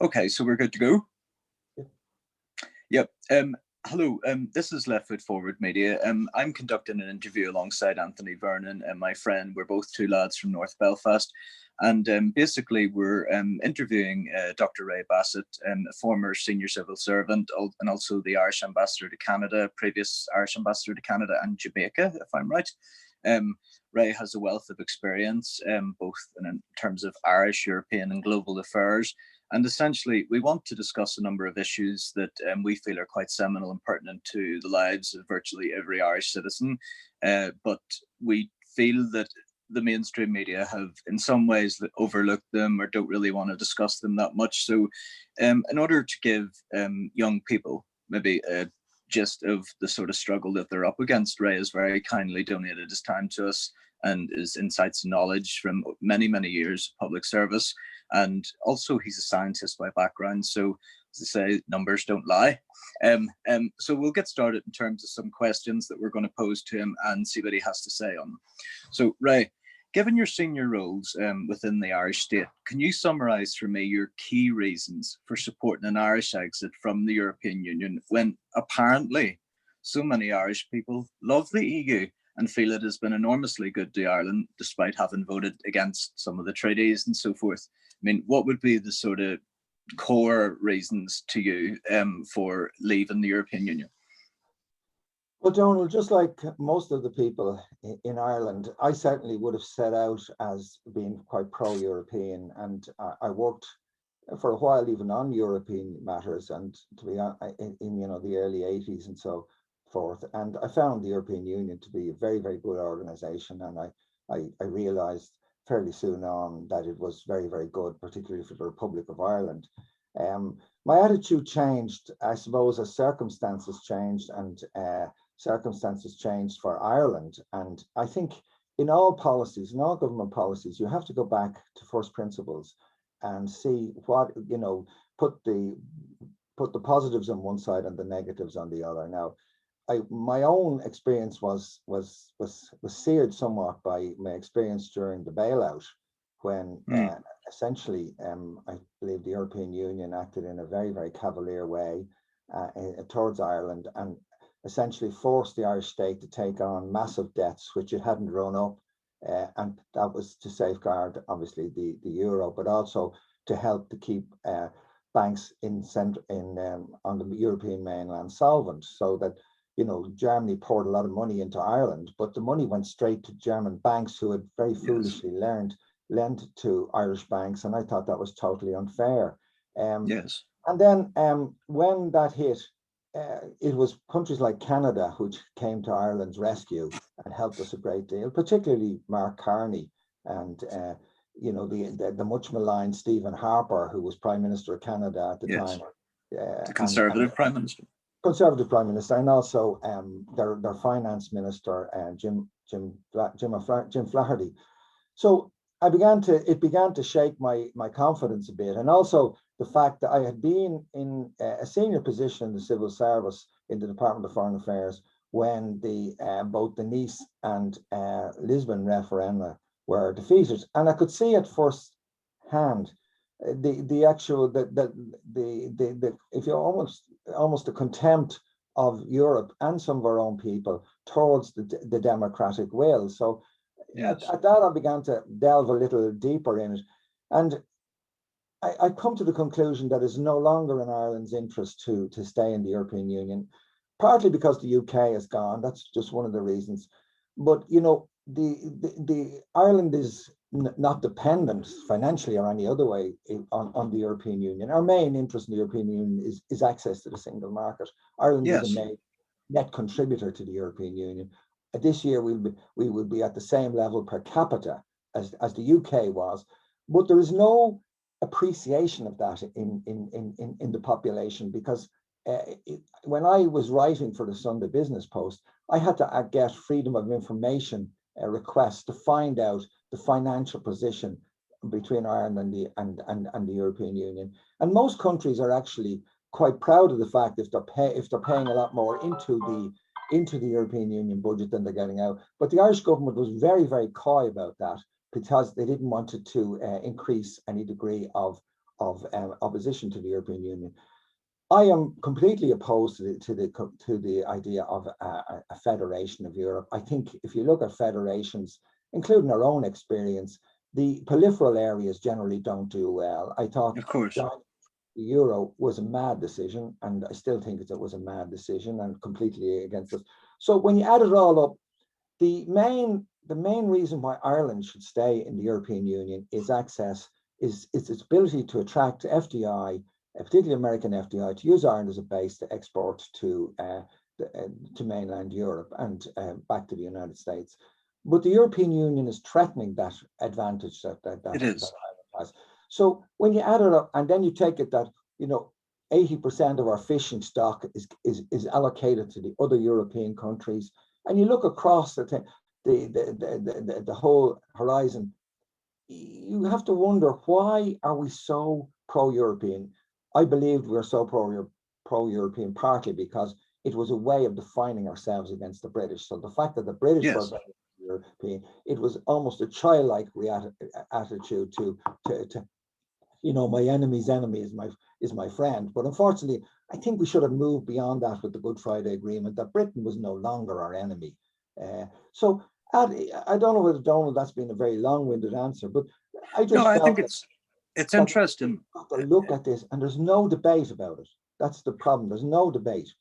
Okay, so we're good to go. Yep. Yep. Hello. This is Left Foot Forward Media. I'm conducting an interview alongside Anthony Vernon and my friend. We're both two lads from North Belfast, and basically we're interviewing Dr. Ray Bassett, a former senior civil servant, and also the Irish ambassador to Canada, previous Irish ambassador to Canada and Jamaica, if I'm right. Ray has a wealth of experience, both in terms of Irish, European, and global affairs. And essentially, we want to discuss a number of issues that we feel are quite seminal and pertinent to the lives of virtually every Irish citizen. But we feel that the mainstream media have in some ways overlooked them or don't really want to discuss them that much. So in order to give young people maybe a gist of the sort of struggle that they're up against, Ray has very kindly donated his time to us and his insights and knowledge from many, many years of public service. And also he's a scientist by background. So as I say, numbers don't lie. So we'll get started in terms of some questions that we're going to pose to him and see what he has to say on them. So Ray, given your senior roles within the Irish state, can you summarise for me your key reasons for supporting an Irish exit from the European Union when apparently so many Irish people love the EU and feel it has been enormously good to Ireland despite having voted against some of the treaties and so forth? I mean, what would be the sort of core reasons to you for leaving the European Union? Well, Donald, just like most of the people in Ireland, I certainly would have set out as being quite pro-European, and I worked for a while even on European matters, and to be in the early 80s and so forth. And I found the European Union to be a very, very good organization, and I realized fairly soon on that it was very, very good, particularly for the Republic of Ireland. My attitude changed, I suppose, as circumstances changed, and circumstances changed for Ireland. And I think in all policies, in all government policies, you have to go back to first principles and see what, put the positives on one side and the negatives on the other. Now, my own experience was seared somewhat by my experience during the bailout, when essentially I believe the European Union acted in a very, very cavalier way towards Ireland, and essentially forced the Irish state to take on massive debts which it hadn't run up, and that was to safeguard obviously the euro, but also to help to keep banks on the European mainland solvent, so that Germany poured a lot of money into Ireland, but the money went straight to German banks who had very foolishly lent to Irish banks, and I thought that was totally unfair. Yes. And then when that hit, it was countries like Canada which came to Ireland's rescue and helped us a great deal, particularly Mark Carney and the much maligned Stephen Harper, who was Prime Minister of Canada at the time. The Conservative Prime Minister. Conservative Prime Minister, and also their Finance Minister, Jim Flaherty. So it began to shake my confidence a bit, and also the fact that I had been in a senior position in the civil service in the Department of Foreign Affairs when both the Nice and Lisbon referenda were defeated, and I could see at first hand if you almost a contempt of Europe and some of our own people towards the democratic will. So at that I began to delve a little deeper in it, and I come to the conclusion that it's no longer in Ireland's interest to stay in the European Union, partly because the UK is gone. That's just one of the reasons. But the Ireland is not dependent financially or any other way on the European Union. Our main interest in the European Union is access to the single market. Ireland is a net contributor to the European Union. This year we will be at the same level per capita as the UK was, but there is no appreciation of that in the population, because when I was writing for the Sunday Business Post, I had to get freedom of information requests to find out the financial position between Ireland and the European Union. And most countries are actually quite proud of the fact if they're paying a lot more into the European Union budget than they're getting out. But the Irish government was very, very coy about that, because they didn't want it to increase any degree of opposition to the European Union. I am completely opposed to the idea of a federation of Europe. I think if you look at federations, including our own experience, the peripheral areas generally don't do well. I thought Of course. the euro was a mad decision, and I still think it was a mad decision and completely against us. So when you add it all up, the main reason why Ireland should stay in the European Union is its ability to attract FDI, particularly American FDI, to use Ireland as a base to export to mainland Europe and back to the United States. But the European Union is threatening that advantage that Ireland has. So when you add it up, and then you take it that 80% of our fishing stock is allocated to the other European countries, and you look across the whole horizon, you have to wonder, why are we so pro-European? I believed we were so pro-European partly because it was a way of defining ourselves against the British. So the fact that the British were European, it was almost a childlike attitude to my enemy's enemy is my friend. But unfortunately, I think we should have moved beyond that with the Good Friday Agreement, that Britain was no longer our enemy. So I don't know whether, Donald, that's been a very long-winded answer, but I just I think it's interesting. To look at this, and there's no debate about it. That's the problem. There's no debate.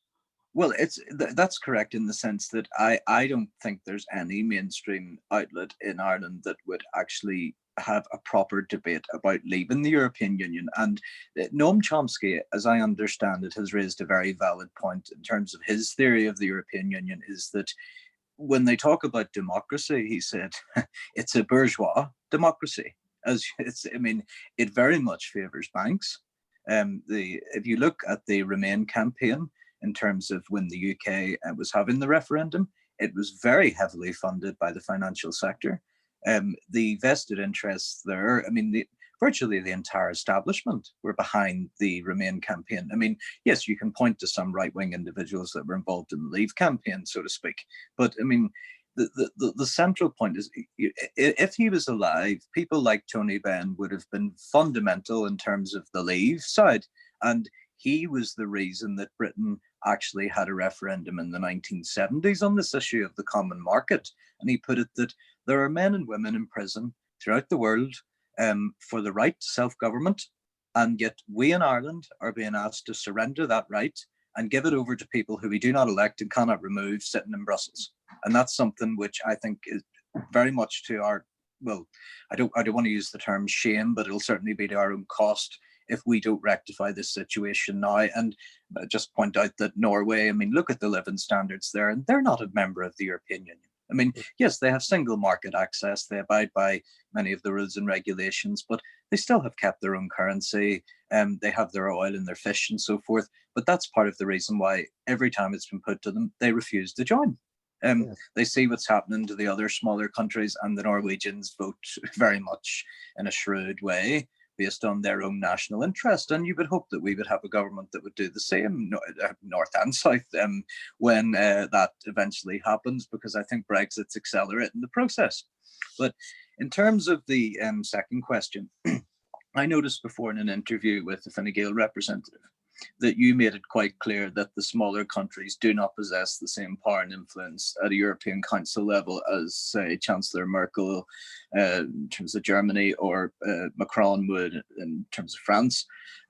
Well, that's correct in the sense that I don't think there's any mainstream outlet in Ireland that would actually have a proper debate about leaving the European Union. And Noam Chomsky, as I understand it, has raised a very valid point in terms of his theory of the European Union, is that when they talk about democracy, he said, it's a bourgeois democracy. It very much favors banks. If you look at the Remain campaign, in terms of when the UK was having the referendum, it was very heavily funded by the financial sector. The vested interests there, virtually the entire establishment were behind the Remain campaign. Yes, you can point to some right-wing individuals that were involved in the Leave campaign, so to speak. But the central point is, if he was alive, people like Tony Benn would have been fundamental in terms of the Leave side. And he was the reason that Britain actually had a referendum in the 1970s on this issue of the common market. And he put it that there are men and women in prison throughout the world for the right to self-government, and yet we in Ireland are being asked to surrender that right and give it over to people who we do not elect and cannot remove sitting in Brussels. And that's something which I think is very much to our, well, I don't want to use the term shame, but it'll certainly be to our own cost if we don't rectify this situation now. And just point out that Norway, look at the living standards there, and they're not a member of the European Union. Yes, they have single market access, they abide by many of the rules and regulations, but they still have kept their own currency, they have their oil and their fish and so forth. But that's part of the reason why every time it's been put to them, they refuse to join. They see what's happening to the other smaller countries, and the Norwegians vote very much in a shrewd way based on their own national interest. And you would hope that we would have a government that would do the same, north and south, when that eventually happens, because I think Brexit's accelerating the process. But in terms of the second question, I noticed before in an interview with the Fine Gael representative that you made it quite clear that the smaller countries do not possess the same power and influence at a European Council level as, say, Chancellor Merkel in terms of Germany, or Macron would in terms of France.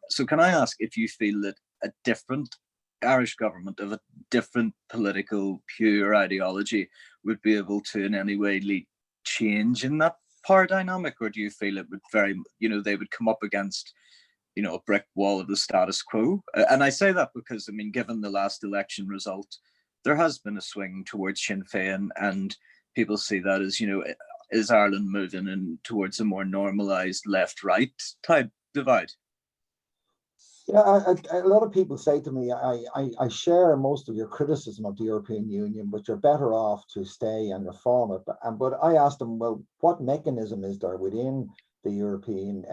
So can I ask if you feel that a different Irish government of a different political pure ideology would be able to in any way lead change in that power dynamic, or do you feel it would they would come up against a brick wall of the status quo? And I say that because, given the last election result, there has been a swing towards Sinn Féin, and people see that as, is Ireland moving in towards a more normalized left-right type divide? Yeah, a lot of people say to me, I share most of your criticism of the European Union, but you're better off to stay and reform it. But I asked them, well, what mechanism is there within the European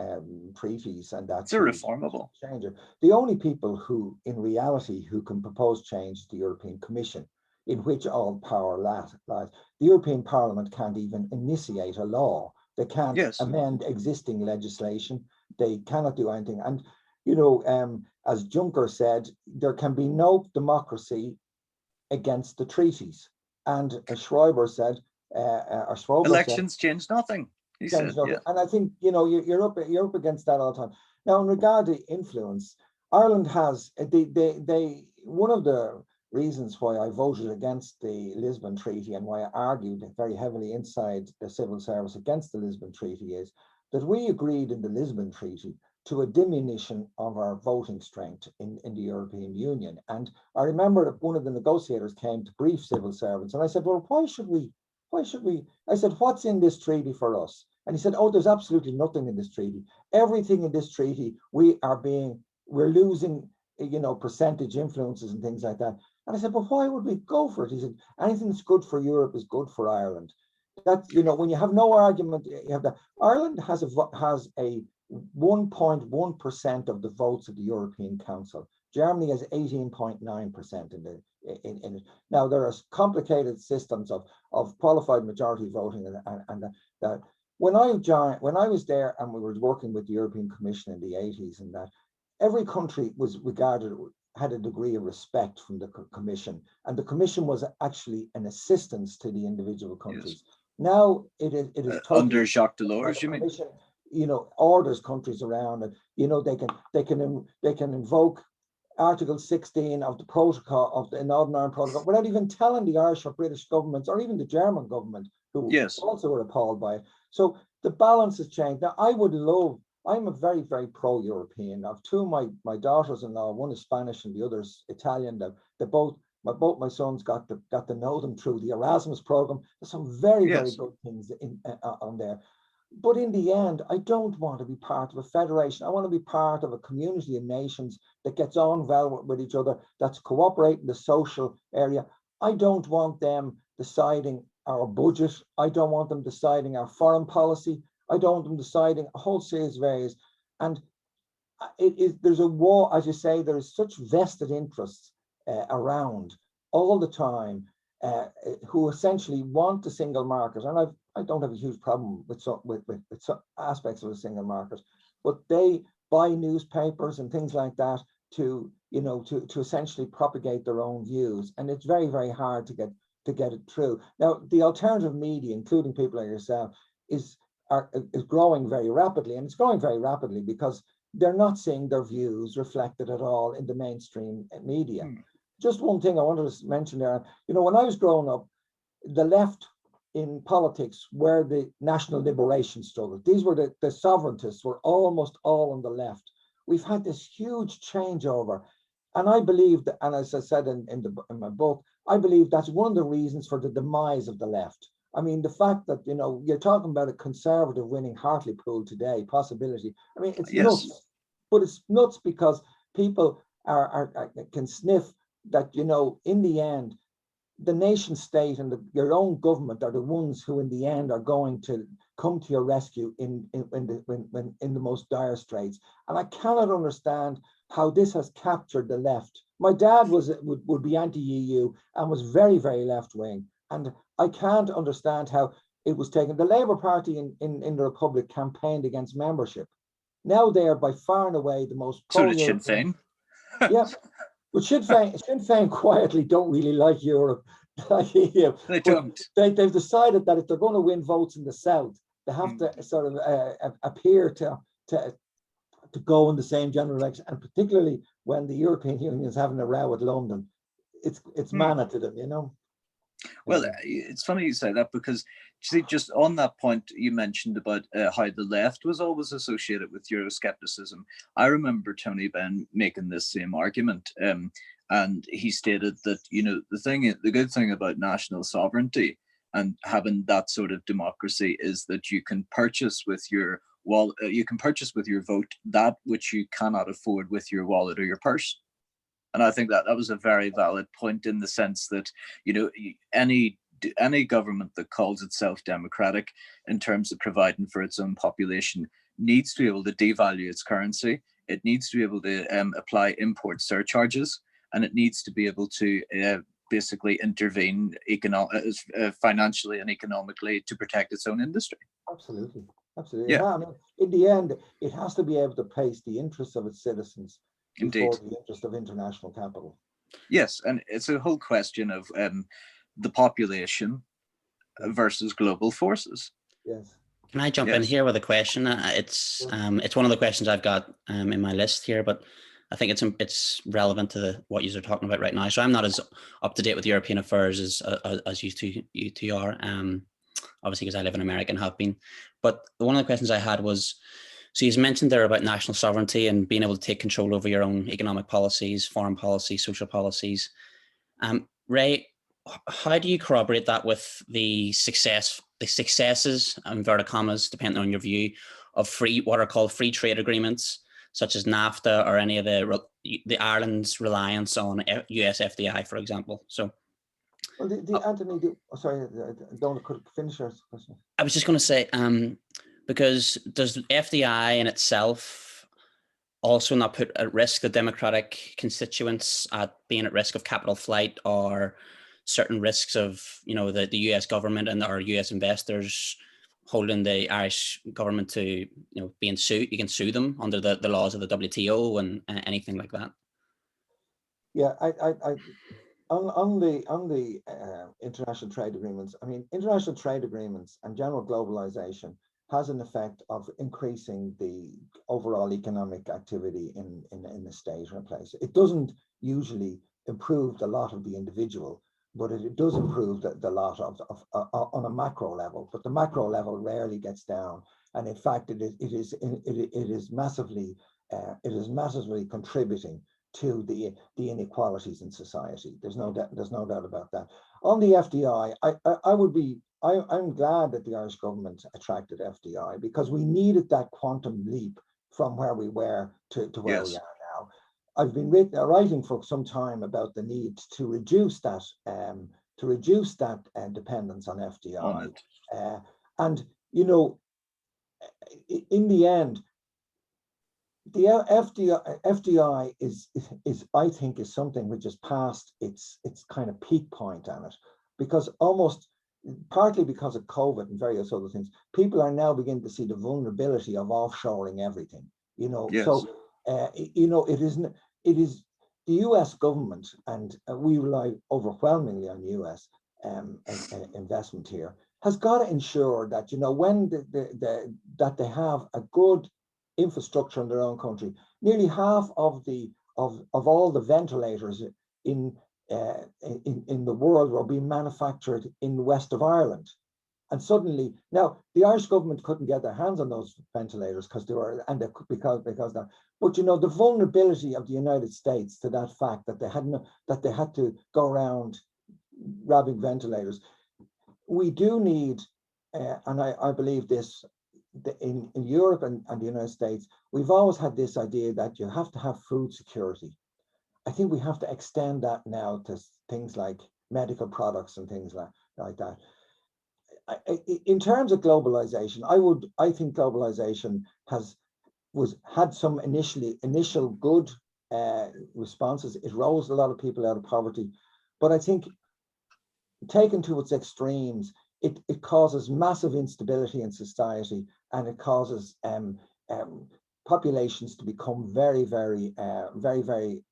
treaties and that's reformable change it? The only people who in reality who can propose change is the European Commission, in which all power lies. The European Parliament can't even initiate a law. They can't amend existing legislation. they cannot do anything. And, you know, as Juncker said, there can be no democracy against the treaties. And as Schreiber said, or Schrober said, elections change nothing, he change said. nothing. Yeah. And I think, you know, you're up against that all the time. Now, in regard to influence, Ireland has one of the reasons why I voted against the Lisbon Treaty and why I argued very heavily inside the civil service against the Lisbon Treaty is that we agreed in the Lisbon Treaty to a diminution of our voting strength in the European Union. And I remember that one of the negotiators came to brief civil servants, and I said, well, why should we? I said, what's in this treaty for us? And he said, oh, there's absolutely nothing in this treaty. Everything in this treaty, we're losing, you know, percentage influences and things like that. And I said, but why would we go for it? He said, anything that's good for Europe is good for Ireland. That, you know, when you have no argument, you have that. Ireland has a 1.1% of the votes of the European Council. Germany has 18.9% in it. Now there are complicated systems of qualified majority voting and that. When I was there and we were working with the European Commission in the 80s, and that every country was regarded, had a degree of respect from the Commission, and the Commission was actually an assistance to the individual countries. Yes. Now it is totally under Jacques Delors, you mean? You know, orders countries around, and you know they can invoke Article 16 of the protocol of the Northern Ireland Protocol without even telling the Irish or British governments or even the German government, who also were appalled by it. So the balance has changed. Now I'm a very, very pro-European. I have two of my daughters-in-law, one is Spanish and the other is Italian. Both my sons got to know them through the Erasmus program. There's some very, very good things on there. But in the end, I don't want to be part of a federation. I want to be part of a community of nations that gets on well with each other, that's cooperating in the social area. I don't want them deciding our budget. I don't want them deciding our foreign policy. I don't want them deciding a whole series of areas. And there's a war, as you say, there's such vested interests around all the time who essentially want the single market. And I don't have a huge problem with some aspects of the single market, but they buy newspapers and things like that to, you know, to essentially propagate their own views, and it's very, very hard to get it through. Now, the alternative media, including people like yourself, is growing very rapidly, and it's growing very rapidly because they're not seeing their views reflected at all in the mainstream media. Just one thing I wanted to mention there, you know, when I was growing up, the left in politics were the national liberation struggle. These were the sovereigntists were almost all on the left. We've had this huge changeover. And I believe that, and as I said in my book, I believe that's one of the reasons for the demise of the left. I mean, the fact that, you know, you're talking about a conservative winning Hartlepool today, possibility. I mean, it's nuts, but it's nuts because people can sniff that, you know, in the end, the nation state and your own government are the ones who in the end are going to come to your rescue in the most dire straits. And I cannot understand how this has captured the left. My dad would be anti-EU and was very, very left-wing. And I can't understand how it was taken. The Labour Party in the Republic campaigned against membership. Now they are by far and away the most pro-European. So did Sinn Féin. Yeah. But Sinn Féin quietly don't really like Europe. They don't. They've decided that if they're going to win votes in the south, they have to sort of appear to go in the same general election, and particularly when the European Union is having a row with London, it's manna to them, you know. Well, it's funny you say that because, see, just on that point you mentioned about how the left was always associated with Euroscepticism. I remember Tony Benn making this same argument, and he stated that, you know, the good thing about national sovereignty and having that sort of democracy is that you can purchase with your wallet, you can purchase with your vote that which you cannot afford with your wallet or your purse. And I think that was a very valid point in the sense that, you know, any government that calls itself democratic in terms of providing for its own population needs to be able to devalue its currency. It needs to be able to apply import surcharges, and it needs to be able to basically intervene financially and economically to protect its own industry. Absolutely. Absolutely. Yeah, I mean, in the end, it has to be able to place the interests of its citizens before indeed. the interest of international capital. Yes, and it's a whole question of the population Yeah. versus global forces. Yes. Can I jump in Yes. here with a question? It's one of the questions I've got in my list here, but I think it's relevant to what you're talking about right now. So I'm not as up to date with European affairs as you two are, obviously because I live in America and have been. But one of the questions I had was, so you mentioned there about national sovereignty and being able to take control over your own economic policies, foreign policy, social policies. Ray, how do you corroborate that with the successes, inverted commas, depending on your view, of what are called free trade agreements, such as NAFTA or any of the Ireland's reliance on US FDI, for example? So, Well, Anthony, sorry, don't could finish your question. I was just going to say, because does FDI in itself also not put at risk the democratic constituents at being at risk of capital flight or certain risks of, the US government and our US investors holding the Irish government to, being sued? You can sue them under the laws of the WTO and anything like that. Yeah, on the international trade agreements, I mean, international trade agreements and general globalization has an effect of increasing the overall economic activity in a state or a place. It doesn't usually improve the lot of the individual, but it does improve the lot of on a macro level. But the macro level rarely gets down, and in fact, it is massively contributing to the inequalities in society. There's no doubt about that. On the FDI, I'm glad that the Irish government attracted FDI because we needed that quantum leap from where we were to where Yes. we are now. I've been writing for some time about the need to reduce that dependence on FDI. On it. And in the end, the FDI is I think is something which has passed its kind of peak point on it, because partly because of COVID and various other things, people are now beginning to see the vulnerability of offshoring everything. Yes. So it is the U.S. government, and we rely overwhelmingly on U.S. investment here, has got to ensure that when that they have a good infrastructure in their own country. Nearly half of all the ventilators in the world were being manufactured in the west of Ireland, and suddenly now the Irish government couldn't get their hands on those ventilators because that. But the vulnerability of the United States to that fact that they had to go around grabbing ventilators. We do need, and I believe this. In Europe and the United States, we've always had this idea that you have to have food security. I think we have to extend that now to things like medical products and things like that. In terms of globalization, I think globalization had some initial good responses. It rose a lot of people out of poverty, but I think taken to its extremes, it causes massive instability in society, and it causes populations to become very, very, very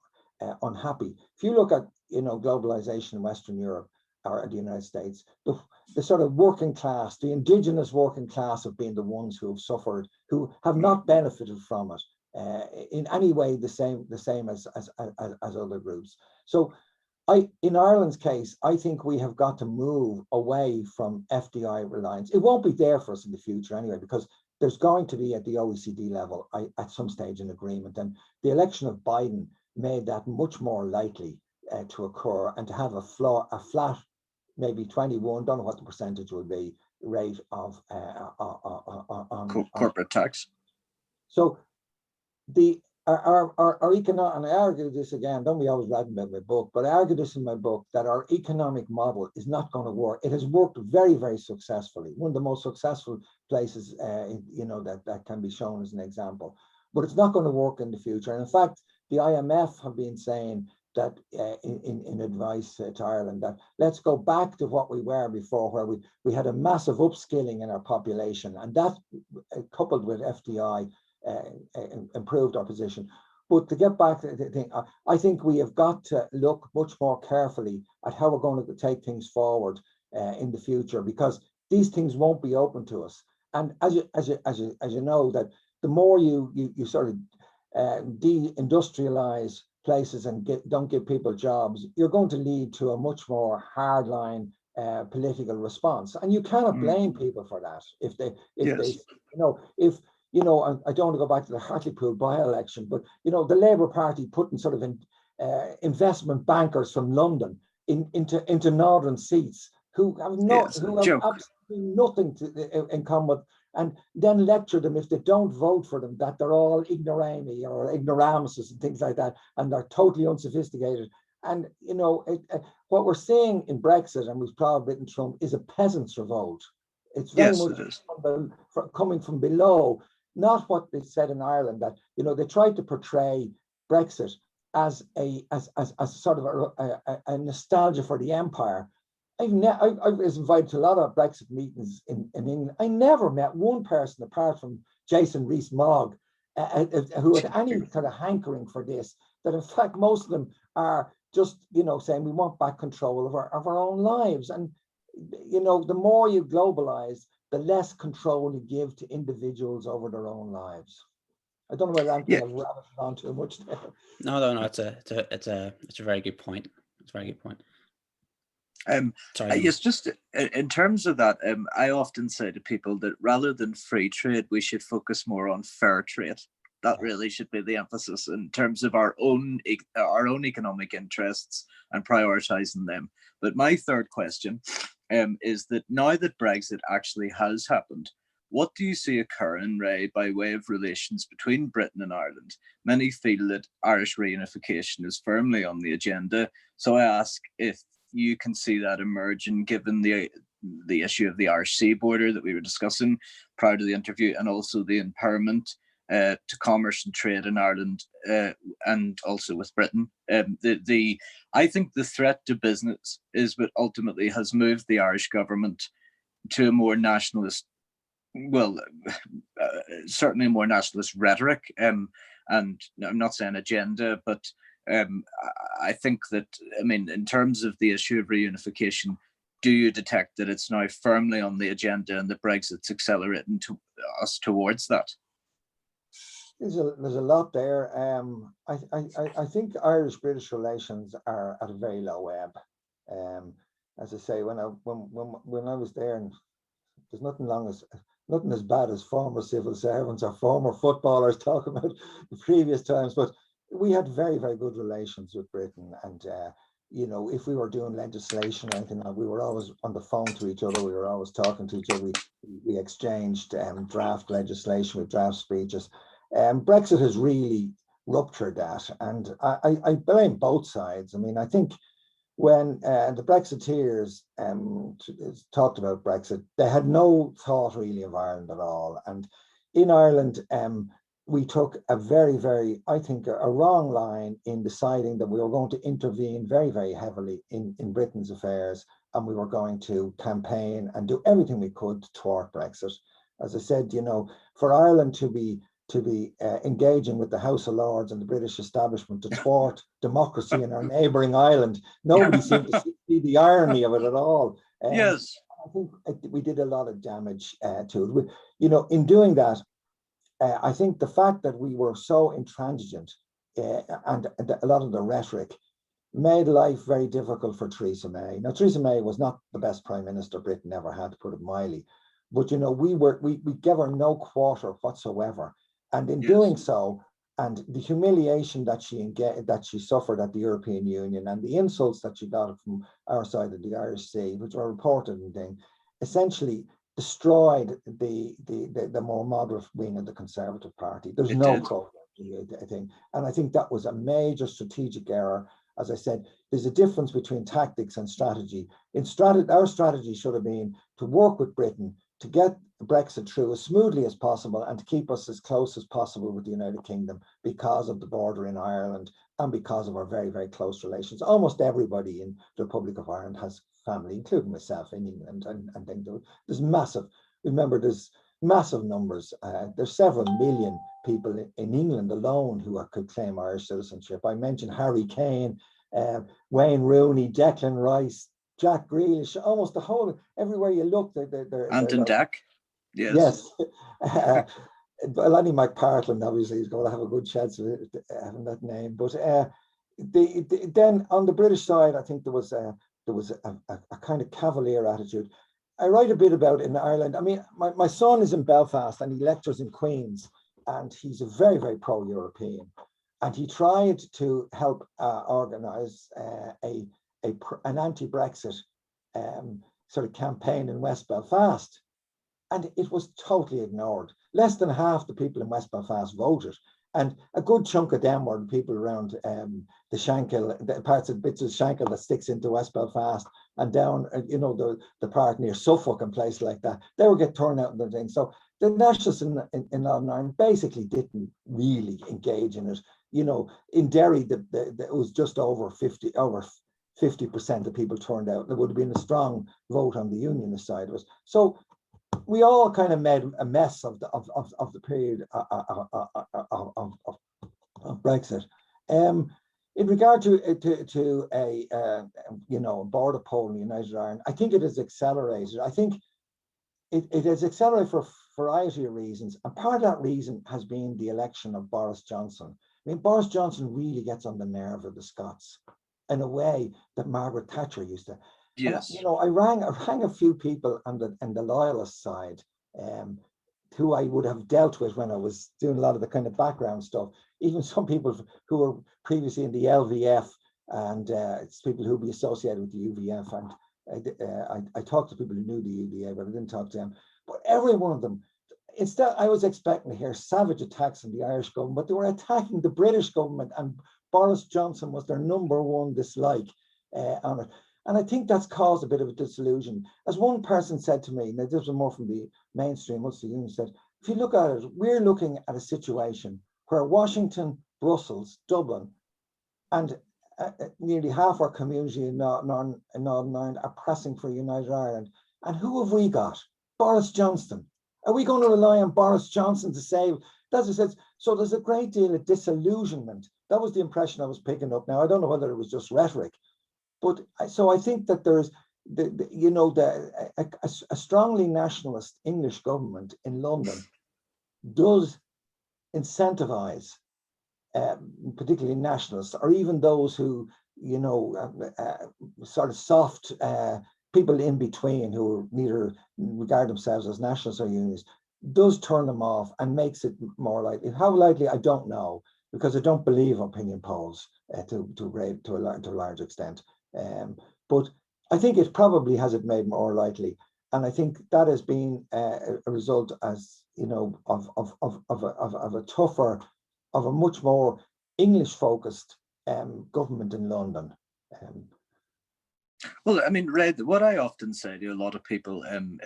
unhappy. If you look at globalization in Western Europe or the United States, the sort of working class, the indigenous working class have been the ones who have suffered, who have not benefited from it in any way the same as other groups. So in Ireland's case, I think we have got to move away from FDI reliance. It won't be there for us in the future anyway, because there's going to be at the OECD level at some stage an agreement, and the election of Biden made that much more likely to occur, and to have a flat, maybe 21, don't know what the percentage will be, rate of corporate tax. So our economic, and I argue this again, don't be always writing about my book, but I argue this in my book, that our economic model is not going to work. It has worked very, very successfully. One of the most successful places, that can be shown as an example, but it's not going to work in the future. And in fact, the IMF have been saying that in advice to Ireland, that let's go back to what we were before, where we had a massive upskilling in our population, and that coupled with FDI improved our position. But to get back to the thing, I think we have got to look much more carefully at how we're going to take things forward in the future, because these things won't be open to us. And as you know, that the more you sort of deindustrialize places and don't give people jobs, you're going to lead to a much more hardline political response. And you cannot blame people for that if they I don't want to go back to the Hartlepool by-election, but the Labour Party putting sort of investment bankers from London into northern seats who have absolutely nothing in common with, and then lecture them if they don't vote for them that they're all ignoramus or ignoramuses and things like that, and they're totally unsophisticated. And what we're seeing in Brexit, and we've probably been Trump, is a peasants' revolt. It's very much coming from below. Not what they said in Ireland, that they tried to portray Brexit as sort of a nostalgia for the empire. I was invited to a lot of Brexit meetings in England. I never met one person apart from Jason Rees-Mogg who had any kind of hankering for this. That in fact most of them are just saying we want back control of our own lives. And the more you globalize, the less control you give to individuals over their own lives. I don't know whether Anthony has rabbited on too much there. No, it's a very good point. It's a very good point. Sorry. Yes, just in terms of that, I often say to people that rather than free trade, we should focus more on fair trade. That really should be the emphasis in terms of our own economic interests and prioritizing them. But my third question is that now that Brexit actually has happened, what do you see occurring, Ray, by way of relations between Britain and Ireland? Many feel that Irish reunification is firmly on the agenda. So I ask if you can see that emerging, given the issue of the Irish Sea border that we were discussing prior to the interview, and also the impairment to commerce and trade in Ireland and also with Britain. I think the threat to business is what ultimately has moved the Irish government to a more nationalist, certainly a more nationalist rhetoric. And I'm not saying agenda, but I think that, in terms of the issue of reunification, do you detect that it's now firmly on the agenda and that Brexit's accelerating us towards that? There's a lot there. I think Irish-British relations are at a very low ebb. As I say, when I was there, and there's nothing as bad as former civil servants or former footballers talking about the previous times, but we had very, very good relations with Britain. And if we were doing legislation or anything, we were always on the phone to each other. We were always talking to each other. We exchanged draft legislation with draft speeches. Brexit has really ruptured that, and I blame both sides. I think when the Brexiteers talked about Brexit, they had no thought really of Ireland at all. And in Ireland, we took a very, very, I think, a wrong line in deciding that we were going to intervene very, very heavily in Britain's affairs, and we were going to campaign and do everything we could to thwart Brexit. As I said, for Ireland to be engaging with the House of Lords and the British establishment to thwart democracy in our neighbouring island. Nobody seemed to see the irony of it at all. Yes. I think we did a lot of damage to it. In doing that, I think the fact that we were so intransigent and a lot of the rhetoric made life very difficult for Theresa May. Now, Theresa May was not the best Prime Minister Britain ever had, to put it mildly. But, we gave her no quarter whatsoever. And in doing so, and the humiliation that she suffered at the European Union, and the insults that she got from our side of the Irish Sea, which were reported and things, essentially destroyed the more moderate wing of the Conservative Party. There's no progress, I think. And I think that was a major strategic error. As I said, there's a difference between tactics and strategy. Our strategy should have been to work with Britain to get Brexit through as smoothly as possible and to keep us as close as possible with the United Kingdom because of the border in Ireland and because of our very, very close relations. Almost everybody in the Republic of Ireland has family, including myself, in England, and then there's massive, remember, there's massive numbers. There's several million people in England alone who could claim Irish citizenship. I mentioned Harry Kane, Wayne Rooney, Declan Rice, Jack Grealish, almost the whole, everywhere you look, they're Anton Dak. Yes. Lanny McPartland obviously is going to have a good chance of having that name. But then on the British side, I think there was a kind of cavalier attitude. I write a bit about in Ireland. I mean, my son is in Belfast and he lectures in Queen's, and he's a very, very pro-European. And he tried to help organise an anti-Brexit sort of campaign in West Belfast. And it was totally ignored. Less than half the people in West Belfast voted. And a good chunk of them were the people around the Shankill, the parts of bits of Shankill that sticks into West Belfast and down, you know, the part near Suffolk and places like that. They would get turned out in the thing. So the nationalists in Northern Ireland basically didn't really engage in it. You know, in Derry, it was just over 50% of people turned out. There would have been a strong vote on the unionist side of it. So we all kind of made a mess of the period of Brexit. In regard to a you know, border poll in United Ireland, I think it has accelerated. I think it has accelerated for a variety of reasons, and part of that reason has been the election of Boris Johnson. I mean, Boris Johnson really gets on the nerve of the Scots in a way that Margaret Thatcher used to. Yes. And, you know, I rang a few people on the loyalist side, who I would have dealt with when I was doing a lot of the kind of background stuff. Even some people who were previously in the LVF, and it's people who would be associated with the UVF. And I talked to people who knew the UVA, but I didn't talk to them. But every one of them, instead, I was expecting to hear savage attacks on the Irish government, but they were attacking the British government, and Boris Johnson was their number one dislike on it. And I think that's caused a bit of a disillusion. As one person said to me, now this was more from the mainstream, Ulster Union, said, if you look at it, we're looking at a situation where Washington, Brussels, Dublin, and nearly half our community in Northern Ireland are pressing for United Ireland. And who have we got? Boris Johnson. Are we going to rely on Boris Johnson to save? That's what it says. So there's a great deal of disillusionment. That was the impression I was picking up. Now, I don't know whether it was just rhetoric. But so I think that there's a strongly nationalist English government in London does incentivize particularly nationalists, or even those who, you know, sort of soft people in between who neither regard themselves as nationalists or unionists, does turn them off and makes it more likely. How likely, I don't know, because I don't believe opinion polls to a large extent. But I think it probably has it made more likely, and I think that has been a result, as you know, of a tougher, of a much more English-focused government in London. Well, I mean, Red, what I often say to a lot of people in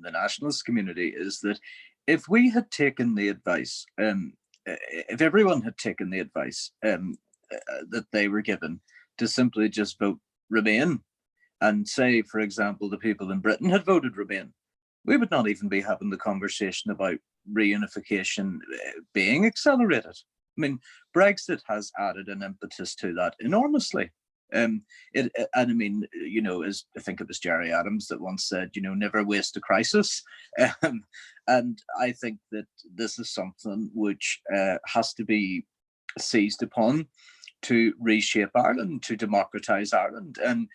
the nationalist community is that if we had taken the advice, if everyone had taken the advice that they were given to simply just vote Remain, and say, for example, the people in Britain had voted Remain, we would not even be having the conversation about reunification being accelerated. I mean, Brexit has added an impetus to that enormously. And I mean, you know, as I think it was Jerry Adams that once said, you know, never waste a crisis. And I think that this is something which has to be seized upon to reshape Ireland, to democratize Ireland. And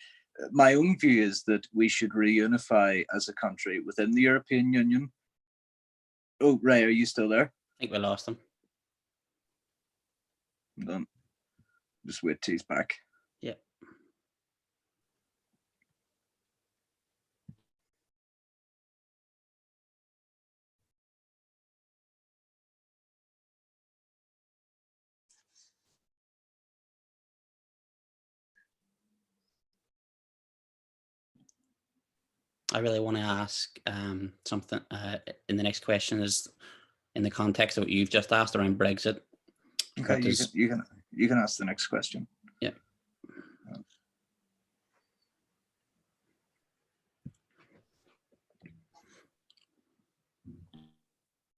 my own view is that we should reunify as a country within the European Union. Oh, Ray, are you still there? I think we lost him. Just wait till he's back. Yeah. I really want to ask something in the next question is in the context of what you've just asked around Brexit. Okay, you can ask the next question. Yeah. I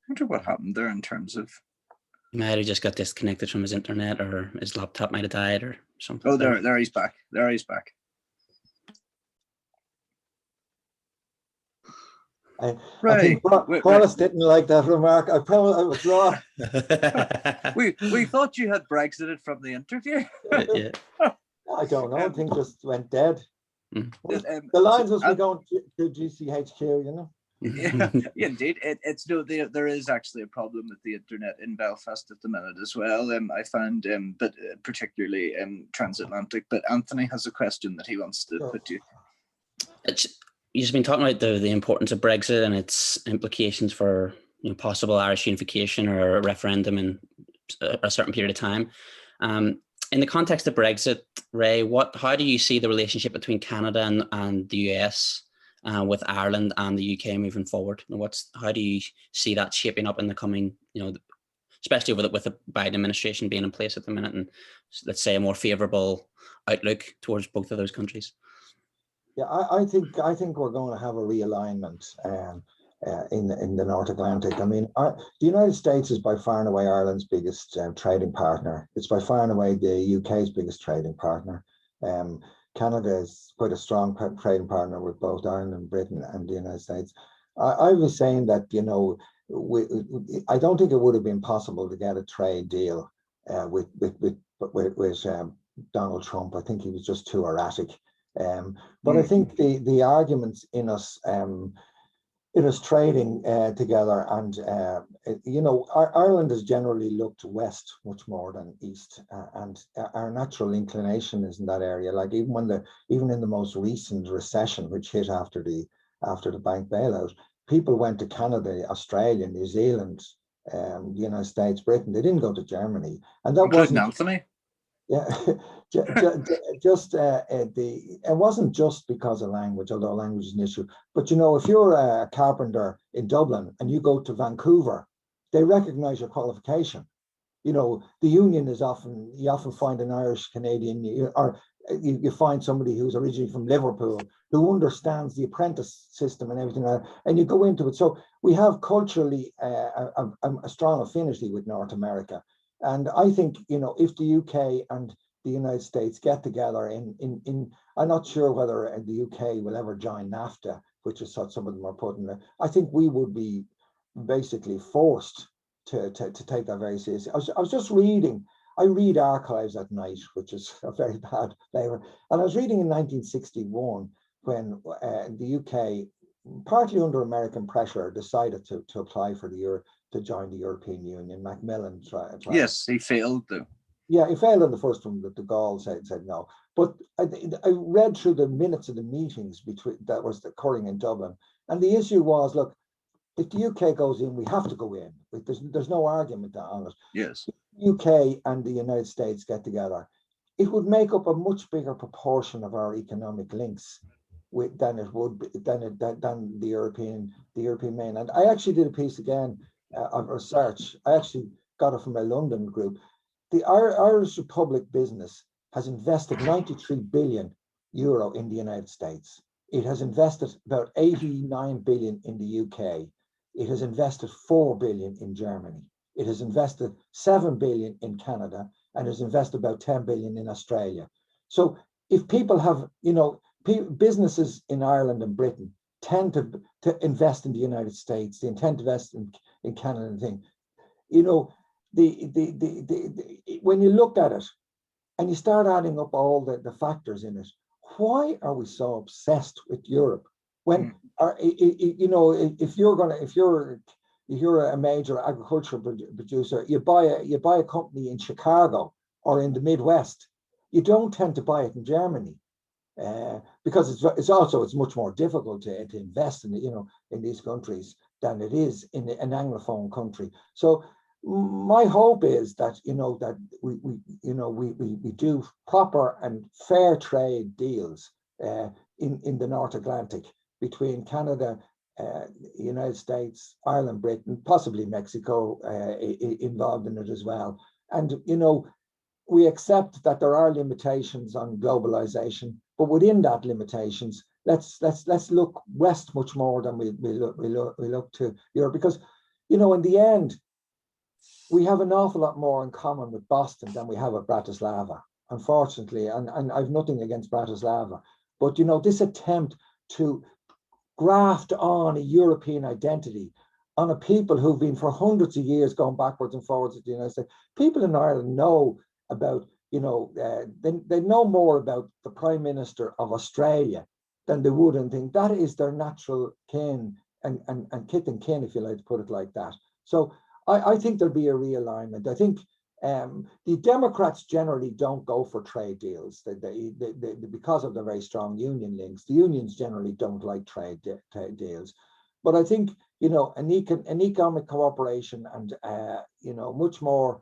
wonder what happened there in terms of. He might have just got disconnected from his internet, or his laptop might have died, or something. Oh, there he's back. There he's back. I Right. think Paulus didn't like that remark. I promise I was wrong. we thought you had Brexited from the interview. Yeah. I don't know. Things just went dead. Mm. The lines must be going to GCHQ, you know. Yeah, indeed. It's no, there is actually a problem with the internet in Belfast at the minute as well. I found, but particularly transatlantic. But Anthony has a question that he wants to put to you. You've been talking about the importance of Brexit and its implications for possible Irish unification or a referendum in a certain period of time. In the context of Brexit, Ray, how do you see the relationship between Canada and the US with Ireland and the UK moving forward? And how do you see that shaping up in the coming, especially with the Biden administration being in place at the minute, and let's say a more favourable outlook towards both of those countries? Yeah, I think we're going to have a realignment in the North Atlantic. I mean, the United States is by far and away Ireland's biggest trading partner. It's by far and away the UK's biggest trading partner. Canada is quite a strong trading partner with both Ireland and Britain and the United States. I was saying that, I don't think it would have been possible to get a trade deal with Donald Trump. I think he was just too erratic. But I think the arguments in us trading together, and Ireland has generally looked west much more than east, and our natural inclination is in that area. Like even in the most recent recession, which hit after the bank bailout, people went to Canada, Australia, New Zealand, the United States, Britain. They didn't go to Germany, and that Including wasn't Anthony. Yeah, it wasn't just because of language, although language is an issue. But if you're a carpenter in Dublin and you go to Vancouver, they recognise your qualification. The union is you often find an Irish Canadian, or you find somebody who's originally from Liverpool who understands the apprentice system and everything like that, and you go into it. So we have culturally a strong affinity with North America. And I think, if the UK and the United States get together I'm not sure whether the UK will ever join NAFTA, which is what some of them are putting there. I think we would be basically forced to take that very seriously. I was just reading. I read archives at night, which is a very bad flavor. And I was reading in 1961 when the UK, partly under American pressure, decided to apply for to join the European Union. Macmillan tried. Yes, he failed though. Yeah, he failed on the first one. That the Gaul said no. But I read through the minutes of the meetings that was occurring in Dublin, and the issue was, look, if the UK goes in, we have to go in. There's no argument on it. Yes. UK and the United States get together, it would make up a much bigger proportion of our economic links than the European mainland. I actually did a piece again of research. I actually got it from a London group. The Irish Republic business has invested 93 billion euro in the United States. It has invested about 89 billion in the UK. It has invested 4 billion in Germany. It has invested 7 billion in Canada, and has invested about 10 billion in Australia. So if people have, businesses in Ireland and Britain tend to invest in the United States, they tend to invest in Canada and things. When you look at it and you start adding up all the factors in it, why are we so obsessed with Europe? When if you're a major agricultural producer, you buy a company in Chicago or in the Midwest, you don't tend to buy it in Germany. Because it's much more difficult to invest in these countries than it is in an Anglophone country. So my hope is that we do proper and fair trade deals in the North Atlantic, between Canada, United States, Ireland, Britain, possibly Mexico involved in it as well. And, you know, we accept that there are limitations on globalization, but within that limitations, let's look west much more than we look to Europe, because, you know, in the end, we have an awful lot more in common with Boston than we have with Bratislava, unfortunately. And I've nothing against Bratislava, but, you know, this attempt to graft on a European identity on a people who've been for hundreds of years going backwards and forwards at the United States. People in Ireland know about, you know, they know more about the Prime Minister of Australia than they would, and think that is their natural kin and kith and kin, if you like to put it like that. So I think there'll be a realignment. I think the Democrats generally don't go for trade deals. They because of their very strong union links. The unions generally don't like trade deals. But I think, you know, an economic cooperation and you know, much more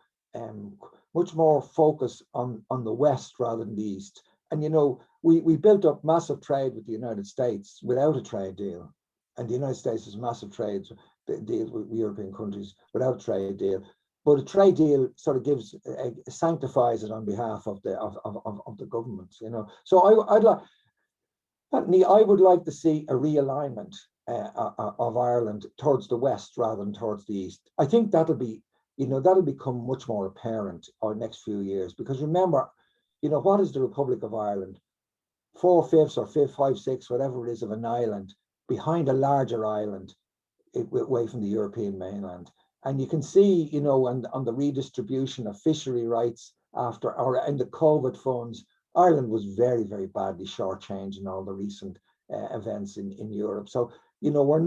focus on the West rather than the East. And, you know, we built up massive trade with the United States without a trade deal, and the United States has massive trade deals with European countries without a trade deal. But a trade deal sort of sanctifies it on behalf of the government, you know. So I would like to see a realignment of Ireland towards the West rather than towards the East. I think that'll become much more apparent over the next few years, because remember, you know, what is the Republic of Ireland? 4/5 or 5/6, whatever it is, of an island behind a larger island away from the European mainland. And you can see, you know, on the redistribution of fishery rights and the COVID funds, Ireland was very, very badly shortchanged in all the recent events in Europe. So, you know, we're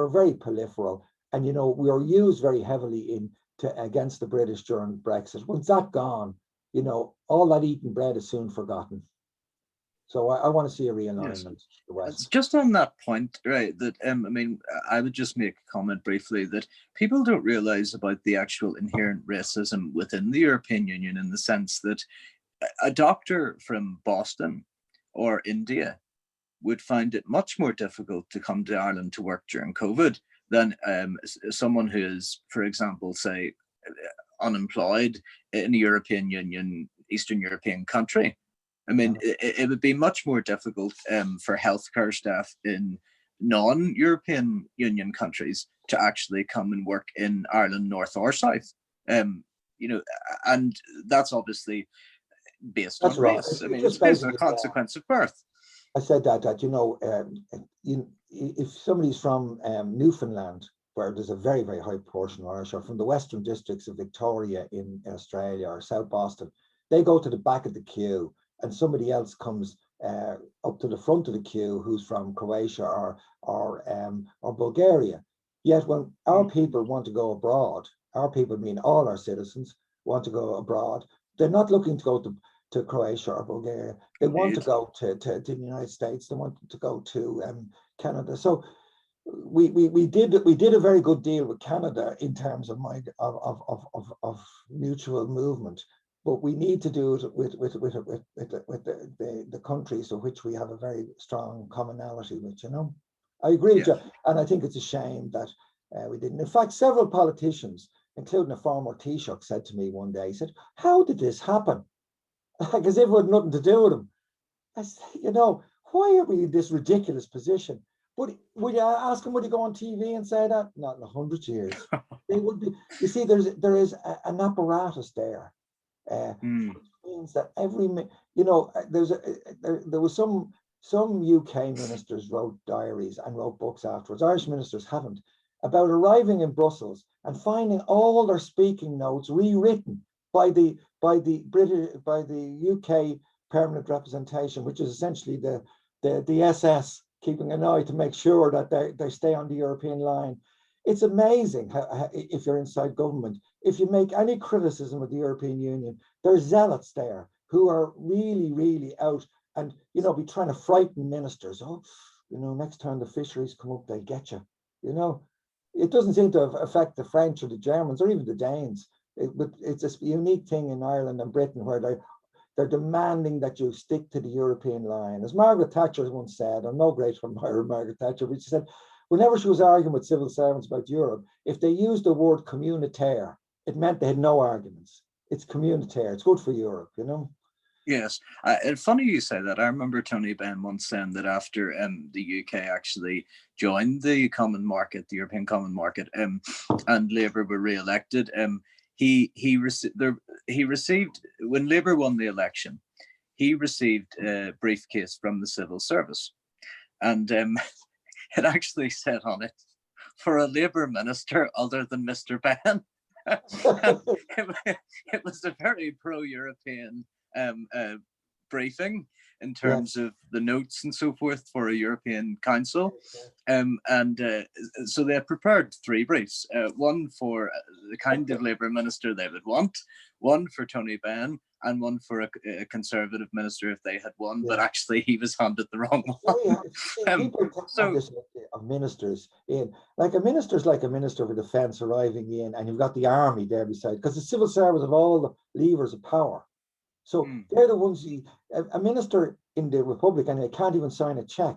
very peripheral, and, you know, we are used very heavily against the British during Brexit. Once that's gone, you know, all that eaten bread is soon forgotten. So I want to see a realignment to the West. Just on that point, right, that I mean, I would just make a comment briefly that people don't realize about the actual inherent racism within the European Union, in the sense that a doctor from Boston or India would find it much more difficult to come to Ireland to work during COVID than someone who is, for example, say, unemployed in a European Union, Eastern European country. I mean, it would be much more difficult for healthcare staff in non-European Union countries to actually come and work in Ireland, North or South. You know, and that's obviously based on race. I mean, it's based on a consequence of birth. I said that you know, if somebody's from Newfoundland, where there's a very, very high proportion of Irish, or from the western districts of Victoria in Australia, or South Boston, they go to the back of the queue, and somebody else comes up to the front of the queue who's from Croatia or Bulgaria. Yet when our people want to go abroad, our people mean all our citizens want to go abroad, they're not looking to go to Croatia or Bulgaria. They want to go to the United States. They want to go to Canada. So we did a very good deal with Canada in terms of mutual movement. But we need to do it with the countries of which we have a very strong commonality with, you know. I agree with you, and I think it's a shame that we didn't. In fact, several politicians, including a former Taoiseach, said to me one day, he said, "How did this happen?" Like as if it had nothing to do with him. I said, you know, why are we in this ridiculous position? Would you ask him, would he go on TV and say that? Not in 100 years. They would be. You see, there is an apparatus there. Which means that you know, there was some UK ministers wrote diaries and wrote books afterwards. Irish ministers haven't, about arriving in Brussels and finding all their speaking notes rewritten by the UK permanent representation, which is essentially the SS keeping an eye to make sure that they stay on the European line. It's amazing how, if you're inside government, if you make any criticism of the European Union, there's zealots there who are really, really out and, you know, be trying to frighten ministers. Oh, you know, next time the fisheries come up, they'll get you. You know, it doesn't seem to affect the French or the Germans or even the Danes. It's a unique thing in Ireland and Britain where They're demanding that you stick to the European line. As Margaret Thatcher once said, I'm no great admirer of Margaret Thatcher, but she said, whenever she was arguing with civil servants about Europe, if they used the word communautaire, it meant they had no arguments. It's communautaire. It's good for Europe, you know? Yes, and funny you say that. I remember Tony Benn once saying that after the UK actually joined the common market, the European common market, and Labour were re-elected, he received, when Labour won the election, he received a briefcase from the civil service, and it actually said on it, for a Labour minister other than Mr. Benn. It was a very pro-European briefing in terms of the notes and so forth for a European Council. So they prepared 3 briefs, one for the kind of Labour minister they would want, one for Tony Benn, and one for a Conservative minister if they had won, but actually he was handed the wrong one. People talk this of ministers in, like a minister's like a minister for defence arriving in, and you've got the army there beside, because the civil service have all the levers of power. So they're the ones a minister in the Republic, and they can't even sign a check.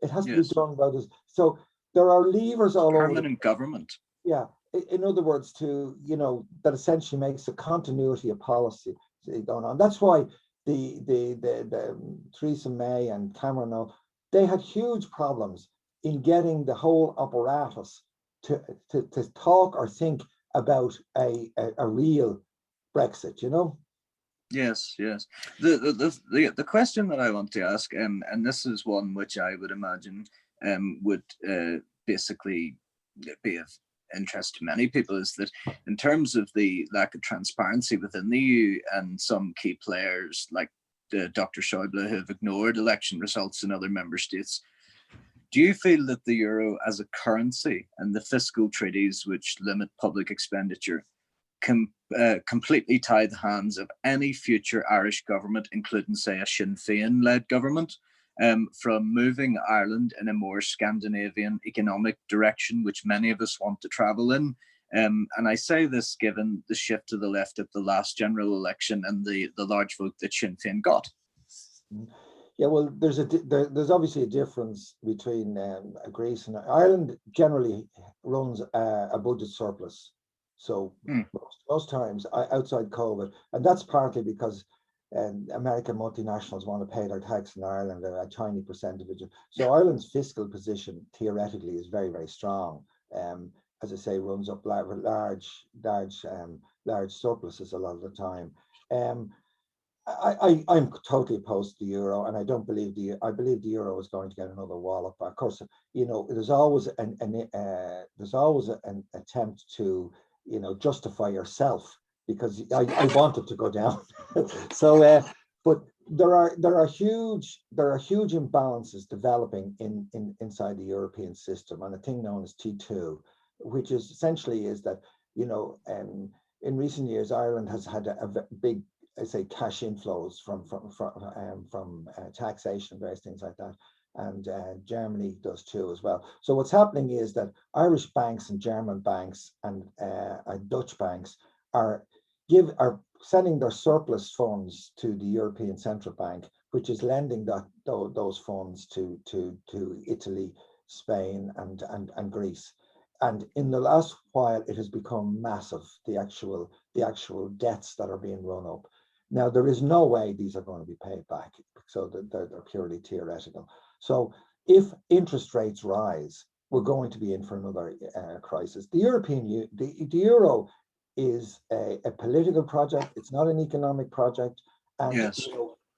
It has to be done by this. So there are levers all over. Permanent government. Yeah. In other words, that essentially makes a continuity of policy going on. That's why the Theresa May and Cameron, they had huge problems in getting the whole apparatus to talk or think about a real Brexit, you know? Yes. The question that I want to ask, and this is one which I would imagine would basically be of interest to many people, is that in terms of the lack of transparency within the EU and some key players like Dr. Schäuble, who have ignored election results in other member states, do you feel that the euro as a currency and the fiscal treaties which limit public expenditure can completely tie the hands of any future Irish government, including, say, a Sinn Féin-led government, from moving Ireland in a more Scandinavian economic direction, which many of us want to travel in? And I say this given the shift to the left at the last general election and the large vote that Sinn Féin got. Yeah, well, there's obviously a difference between Greece and Ireland. Generally runs a budget surplus. So most times outside COVID, and that's partly because American multinationals want to pay their tax in Ireland at a tiny percentage. So Ireland's fiscal position theoretically is very, very strong. As I say, runs up large surpluses a lot of the time. I'm totally opposed to the euro, and I don't believe I believe the euro is going to get another wallop. Of course, there's always an attempt to justify yourself, because I want it to go down. So, but there are huge imbalances developing inside the European system, and a thing known as T2, which is essentially is that in recent years Ireland has had a big, I say, cash inflows from taxation and various things like that. And Germany does too as well. So what's happening is that Irish banks and German banks and Dutch banks are sending their surplus funds to the European Central Bank, which is lending those funds to Italy, Spain, and Greece. And in the last while, it has become massive, the actual debts that are being run up. Now, there is no way these are going to be paid back, so they're purely theoretical. So if interest rates rise, we're going to be in for another crisis. The euro is a political project. It's not an economic project. And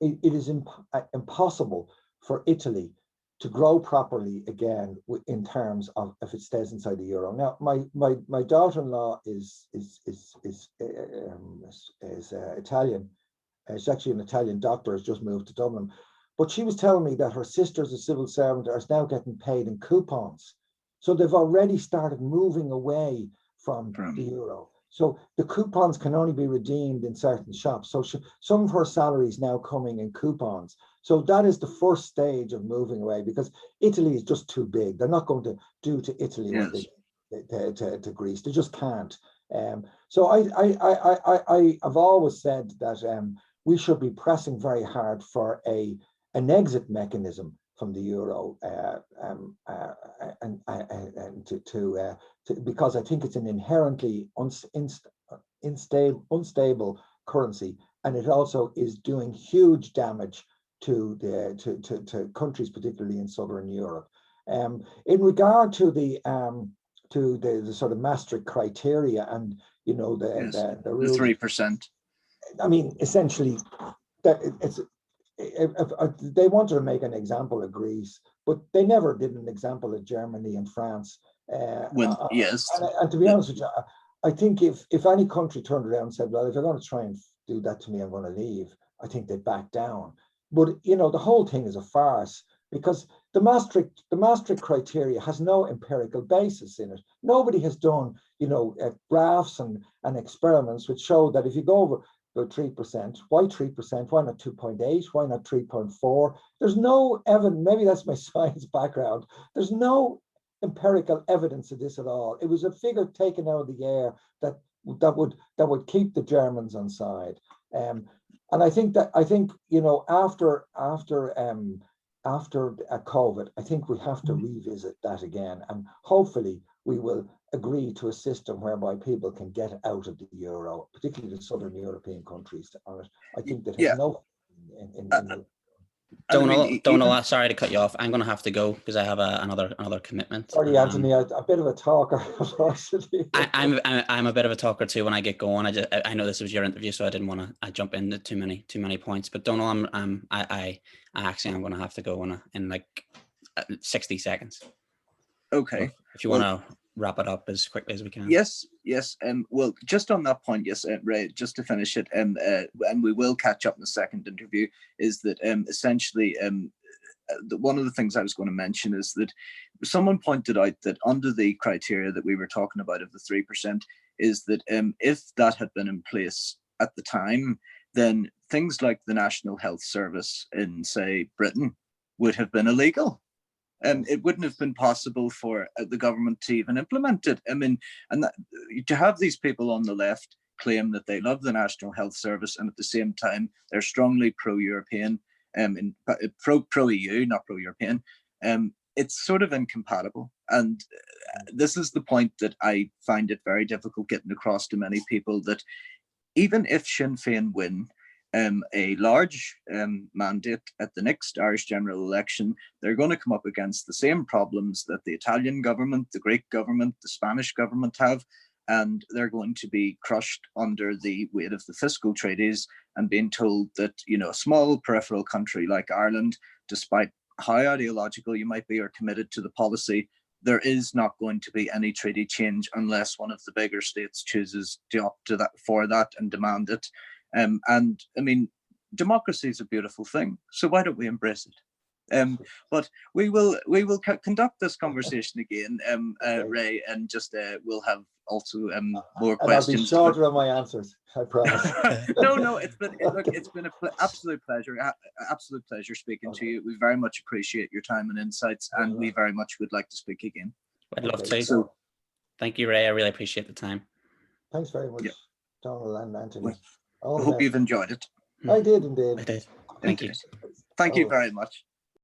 it is impossible for Italy to grow properly again in terms of if it stays inside the euro. Now, my daughter-in-law is Italian. She's actually an Italian doctor, has just moved to Dublin. But she was telling me that her sister's a civil servant are now getting paid in coupons. So they've already started moving away from the euro. So the coupons can only be redeemed in certain shops. So some of her salary is now coming in coupons. So that is the first stage of moving away, because Italy is just too big. They're not going to do to Italy what they to Greece. They just can't. So I've always said that we should be pressing very hard for an exit mechanism from the euro, because I think it's an inherently unstable currency, and it also is doing huge damage to countries, particularly in Southern Europe. In regard to the sort of Maastricht criteria and the rules, 3%. I mean, essentially, that it's. If they wanted to make an example of Greece, but they never did an example of Germany and France. Yes. And to be honest with you, I think if any country turned around and said, well, if you're going to try and do that to me, I'm going to leave, I think they'd back down. But, the whole thing is a farce, because the Maastricht criteria has no empirical basis in it. Nobody has done, graphs and experiments which show that if you go over 3%, why 3%? Why not 2.8? Why not 3.4? There's no evidence. Maybe that's my science background. There's no empirical evidence of this at all. It was a figure taken out of the air that would keep the Germans on side. And I think after COVID, I think we have to revisit that again, and hopefully we will agree to a system whereby people can get out of the euro, particularly the Southern European countries on it. I think that has no Donal, sorry to cut you off. I'm going to have to go because I have another commitment. Sorry, Anthony, I'm a bit of a talker, unfortunately. I'm a bit of a talker too when I get going. I know this was your interview, so I didn't want to jump into too many points. But Donal, I'm going to have to go in like 60 seconds. Okay. So if you want to wrap it up as quickly as we can. Yes. Well, just on that point, yes, Ray, just to finish it, and we will catch up in the second interview, is that essentially one of the things I was going to mention is that someone pointed out that under the criteria that we were talking about of the 3%, is that if that had been in place at the time, then things like the National Health Service in, say, Britain would have been illegal. It wouldn't have been possible for the government to even implement it. I mean, to have these people on the left claim that they love the National Health Service and at the same time they're strongly pro-European, pro-EU, not pro-European, it's sort of incompatible. And this is the point that I find it very difficult getting across to many people, that even if Sinn Féin win a large mandate at the next Irish general election, they're going to come up against the same problems that the Italian government, the Greek government, the Spanish government have, and they're going to be crushed under the weight of the fiscal treaties and being told that, a small peripheral country like Ireland, despite how ideological you might be or committed to the policy, there is not going to be any treaty change unless one of the bigger states chooses to opt for that and demand it. And I mean, democracy is a beautiful thing, so why don't we embrace it? But we will conduct this conversation again, Ray, and just we'll have also more questions. I'll be shorter on my answers, I promise. No, it's been an absolute pleasure speaking to you. We very much appreciate your time and insights, and we very much would like to speak again. I'd love to. So, thank you, Ray. I really appreciate the time. Thanks very much, Donal and Anthony. I hope you've enjoyed it. I did indeed. I did. Thank you. Thank you very much.